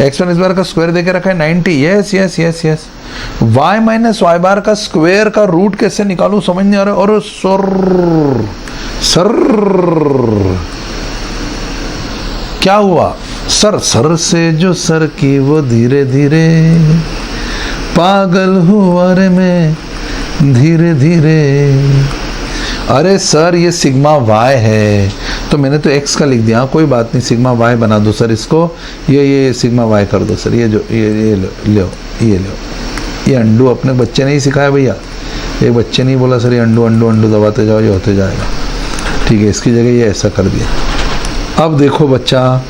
x1 इस bar का square देके रखा है 90। Yes yes yes yes. y minus Y bar का स्क्वायर का रूट कैसे निकालूं समझ नहीं आ रहा। और सर क्या हुआ? सर से जो सर की वो धीरे धीरे पागल हुआ रे मैं धीरे धीरे। अरे सर ये सिग्मा y है तो मैंने तो x का लिख दिया। कोई बात नहीं, सिग्मा y बना दो सर इसको। ये सिग्मा y कर दो सर। ये जो ये लो ये अंडू अपने बच्चे ने ही सिखाया भैया। एक बच्चे ने ही बोला सर ये अंडू अंडू अंडू दबाते जाओ ये होते जाएगा। ठीक है, इसकी जगह ये ऐसा कर दिया। अब देखो बच्चा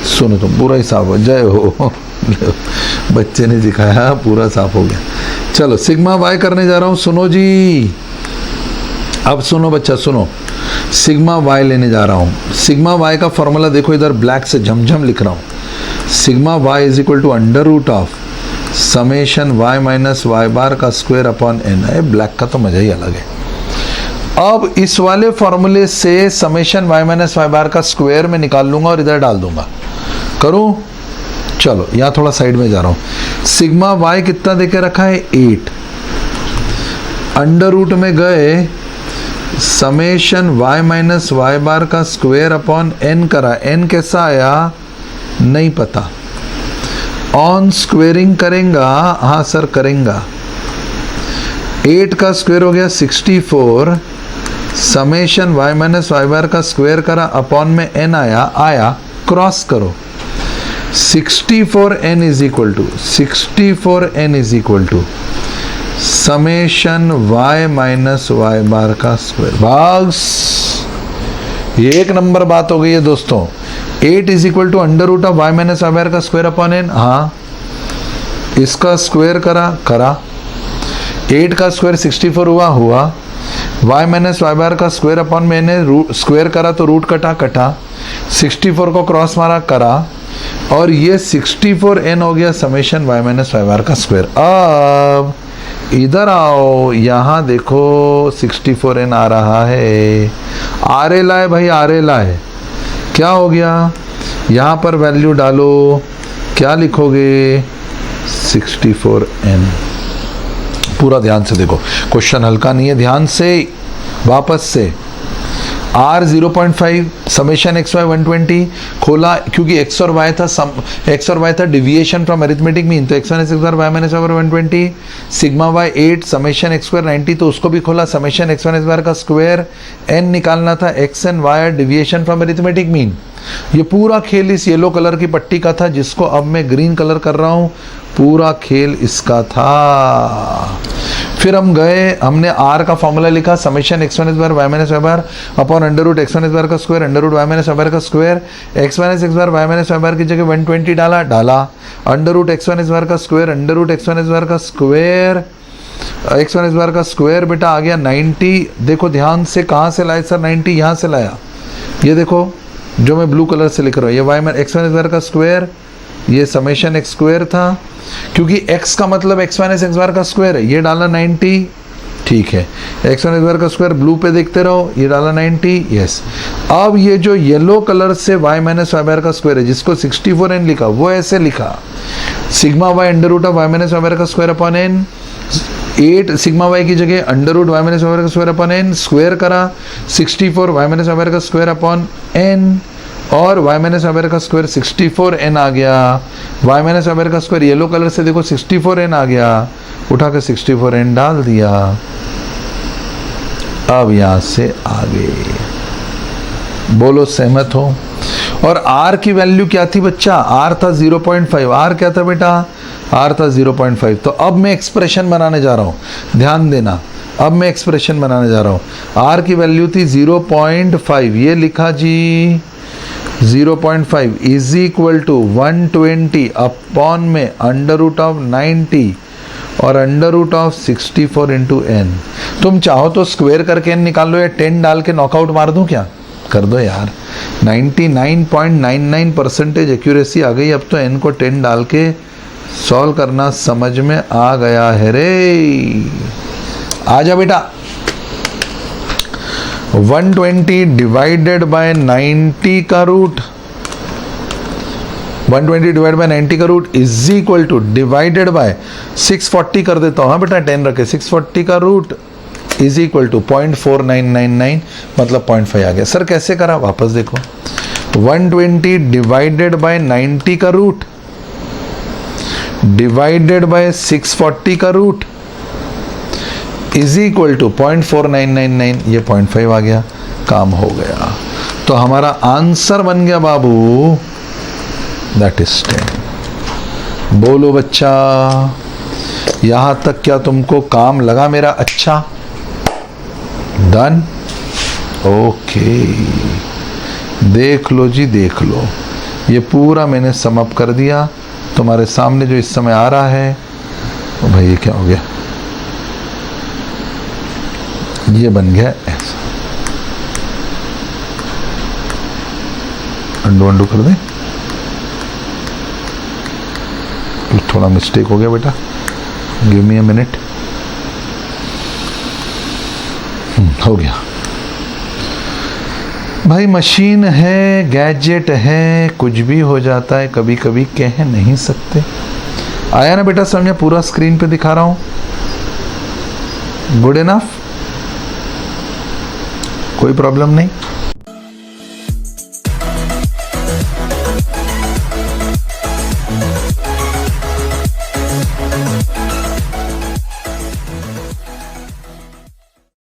सुनो, तुम पूरा ही साफ हो। जय हो बच्चे ने सिखाया, पूरा साफ हो गया। चलो सिग्मा y करने जा रहा हूँ। सुनो जी, अब सुनो बच्चा सुनो, सिग्मा y लेने जा रहा हूँ। सिग्मा y का फॉर्मूला देखो, इधर ब्लैक से झमझम लिख रहा हूँ। Sigma y is equal to under root of summation y minus Y bar का स्क्वायर अपॉन n। है ब्लैक का तो मजा ही अलग है। अब इस वाले फॉर्मूले से summation y minus Y bar का स्क्वायर में निकाल लूंगा और इधर डाल दूंगा। करूं? चलो यहाँ थोड़ा साइड में जा रहा हूं। सिग्मा y कितना देके रखा है 8। अंडर रूट में गए, summation y minus Y bar का स्क्वायर अपॉन n करा। n कैसा आया नहीं पता। ऑन स्क्वेयरिंग करेंगा, हाँ सर करेंगा। 8 का स्क्वायर हो गया 64। Summation y minus Y bar का स्क्वायर करा, अपॉन में n आया क्रॉस करो। 64n is equal to summation y minus Y bar का स्क्वायर। बस ये एक नंबर बात हो गई है दोस्तों। 8 is equal to under root of y minus Y bar का स्क्वायर अपॉन n। हाँ, इसका स्क्वायर करा 8 का स्क्वायर 64 हुआ। y माइनस वाई बार का स्क्वायर अपॉन में n स्क्वायर करा तो रूट कटा 64 को क्रॉस मारा करा, और ये 64n हो गया summation y minus Y bar का स्क्वायर। अब इधर आओ, यहाँ देखो 64n आ रहा है। आर एल है भाई, आर एल है। क्या हो गया? यहाँ पर वैल्यू डालो, क्या लिखोगे 64n। पूरा ध्यान से देखो, क्वेश्चन हल्का नहीं है, ध्यान से वापस से। R 0.5 समेशन x y 120 खोला, क्योंकि x और y था डिविएशन फ्रॉम अरिथमेटिक मीन, तो x1 x bar y minus y बार 120। Sigma y 8 summation x square 90, तो उसको भी खोला। समेशन x1 x बार का स्क्वायर n निकालना था, x and y deviation from arithmetic mean. ये पूरा खेल इस येलो कलर की पट्टी का था, जिसको अब मैं ग्रीन कलर कर रहा हूँ। पूरा खेल इसका था। फिर हम गए, हमने r का फॉर्मूला लिखा, समेशन x1 इस bar y minus y bar upon under root x1 इस बार का square under root y minus y bar का square. x minus x bar y minus y bar की जगह 120 डाला अंडर रूट x1 इस bar का square under root x1 इस bar का स्क्वायर। x1 इस बार का स्क्वायर बेटा आ गया 90। देखो ध्यान से, कहाँ से लाए सर 90? यहाँ से लाया। ये देखो जो मैं ब्लू कलर से लिख रहा हूँ, ये y माइनस x1 इस बार का स्क्वायर, ये समेशन x स्क्वायर था, क्योंकि x का मतलब x माइनस x बार का स्क्वायर है। ये डाला 90, ठीक है। x माइनस x बार का स्क्वायर ब्लू पे देखते रहो, ये डाला 90, यस। अब ये जो येलो कलर से y माइनस y बार का स्क्वायर है, जिसको 64n लिखा, वो ऐसे लिखा, sigma y under root of y minus y bar का square upon n। 8 sigma y की जगह under root y minus y bar का स्क्वायर अपॉन n, स्क्वायर करा 64 y माइनस y बार का स्क्वायर अपॉन n, और y minus y bar का square 64n आ गया। y minus y bar का square yellow colour से देखो 64n आ गया, उठा कर 64n डाल दिया। अब यहां से आगे बोलो सहमत हो? और r की वैल्यू क्या थी बच्चा? r था 0.5। r क्या था बेटा? r था 0.5। तो अब मैं एक्सप्रेशन बनाने जा रहा हूं, ध्यान देना। अब मैं एक्सप्रेशन बनाने जा रहा हूं। r की वैल्यू थी 0.5, ये लिखा जी 0.5 इज इक्वल टू 120 अपॉन में अंडर रूट ऑफ 90 और under root of 64 into n। तुम चाहो तो स्क्वायर करके n निकाल लो, या 10 डाल के नॉकआउट मार दूं क्या? कर दो यार। 99.99% एक्यूरेसी आ गई। अब तो n को 10 डाल के सॉल्व करना समझ में आ गया है रे। आ जा बेटा। 120 डिवाइडेड बाय 90 का रूट 120 डिवाइड बाय 90 का root is equal to divided by 640 कर देता हूँ। हाँ बेटा 10 रखे, 640 का रूट इज इक्वल टू 0.4999 मतलब 0.5 आ गया। सर कैसे करा, वापस देखो। 120 डिवाइडेड बाय 90 का रूट डिवाइडेड बाय 640 का रूट इज इक्वल टू 0.4999, ये 0.5 आ गया, काम हो गया। तो हमारा आंसर बन गया बाबू, दैट इज 10। बोलो बच्चा, यहां तक क्या तुमको काम लगा मेरा? अच्छा, डन, ओके। देख लो जी, देख लो, ये पूरा मैंने सम अप कर दिया तुम्हारे सामने जो इस समय आ रहा है। तो भाई ये क्या हो गया, ये बन गया ऐसा। अंडू अंडू कर दें, थोड़ा मिस्टेक हो गया बेटा, गिव मी अ मिनट। हो गया भाई, मशीन है, गैजेट है, कुछ भी हो जाता है कभी कभी, कह नहीं सकते। आया ना बेटा समझ में? पूरा स्क्रीन पे दिखा रहा हूं, गुड इनफ, कोई प्रॉब्लम नहीं।